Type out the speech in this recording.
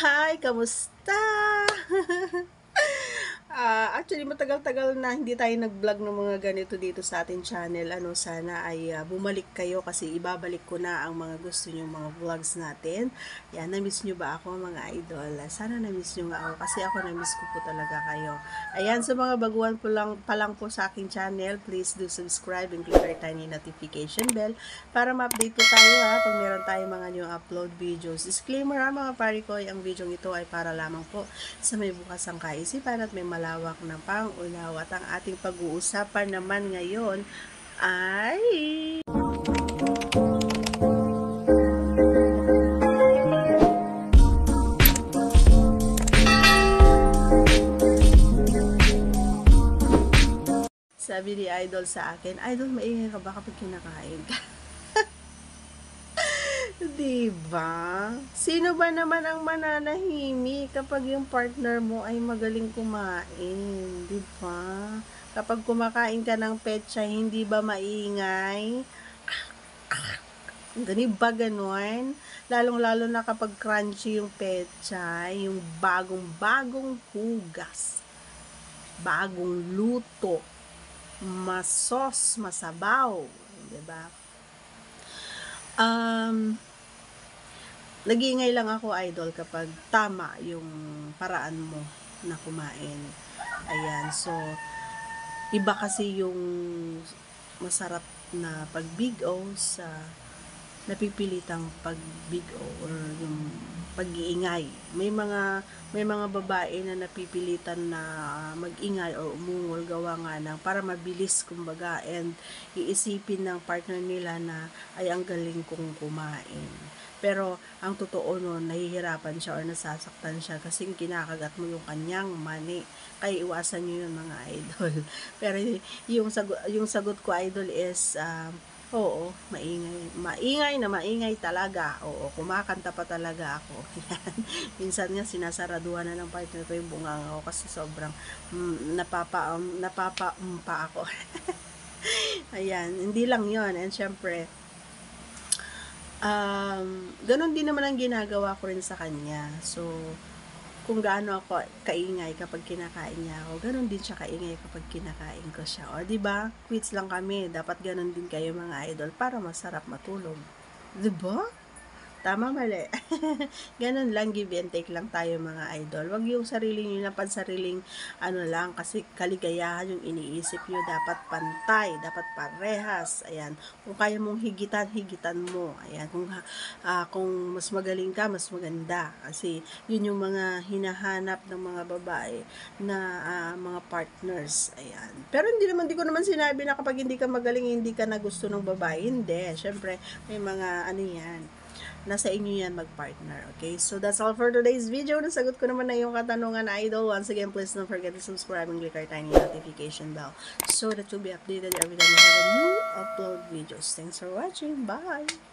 Hi, kamusta? Actually, matagal-tagal na hindi tayo nag-vlog ng mga ganito dito sa ating channel. Sana ay bumalik kayo kasi ibabalik ko na ang mga gusto nyo mga vlogs natin. Yan, na-miss nyo ba ako mga idol? Sana na-miss nyo nga ako kasi ako na-miss ko po talaga kayo. Ayan, sa mga baguhan pa lang po sa aking channel, please do subscribe and click our tiny notification bell para ma-update po tayo pag meron tayong mga new upload videos. Disclaimer mga pari ko, ang video ito ay para lamang po sa may bukasang kaisipan at may malawak na pang-unawa. At ang ating pag-uusapan naman ngayon ay sabi ni Idol sa akin, Idol, maingay ka ba kapag kinakain ka? Diba? Sino ba naman ang mananahimik kapag yung partner mo ay magaling kumain? Diba? Kapag kumakain ka ng petsa, hindi ba maingay? Gani ba ganon? Lalong-lalo na kapag crunchy yung petsa, yung bagong-bagong hugas, bagong luto, masos, masabaw. Diba? Nag-iingay lang ako, Idol, kapag tama yung paraan mo na kumain. Ayan, so iba kasi yung masarap na pag-big-o sa napipilitang pag-big-o or yung pag-iingay. May mga babae na napipilitan na mag-ingay o umungol gawa nga ng para mabilis kumbaga and iisipin ng partner nila na ay ang galing kong kumain. Pero ang totoo nun, nahihirapan siya or nasasaktan siya kasi kinakagat mo yung kanyang mani. Kaya iwasan nyo yun mga idol. Pero yung sagot ko, Idol, is oo, maingay talaga. Oo, kumakanta pa talaga ako. Yan. Minsan nga sinasaraduhan na ng partner ko yung bunganga ko kasi sobrang napapa ako. Ayan, hindi lang yon. And syempre, ganun din naman ang ginagawa ko rin sa kanya. So, kung gaano ako kaingay kapag kinakain niya ako, ganun din siya kaingay kapag kinakain ko siya. O, diba? Quits lang kami. Dapat ganun din kayo mga idol para masarap matulog. Diba? Tama, mali. Ganun lang, give and take lang tayo mga idol. Wag yung sarili nyo na pansariling lang, kasi kaligayahan yung iniisip nyo. Dapat pantay, dapat parehas. Ayan. Kung kaya mong higitan, higitan mo. Ayan. Kung mas magaling ka, mas maganda. Kasi yun yung mga hinahanap ng mga babae na mga partners. Ayan. Pero hindi ko naman sinabi na kapag hindi ka magaling, hindi ka na gusto ng babae. Hindi. Syempre, may mga yan. Nasa inyo yan mag-partner. Okay? So, that's all for today's video. Nasagot ko naman na yung katanungan, Idol. Once again, please don't forget to subscribe and click our tiny notification bell so that you'll be updated every time we have a new upload videos. Thanks for watching. Bye!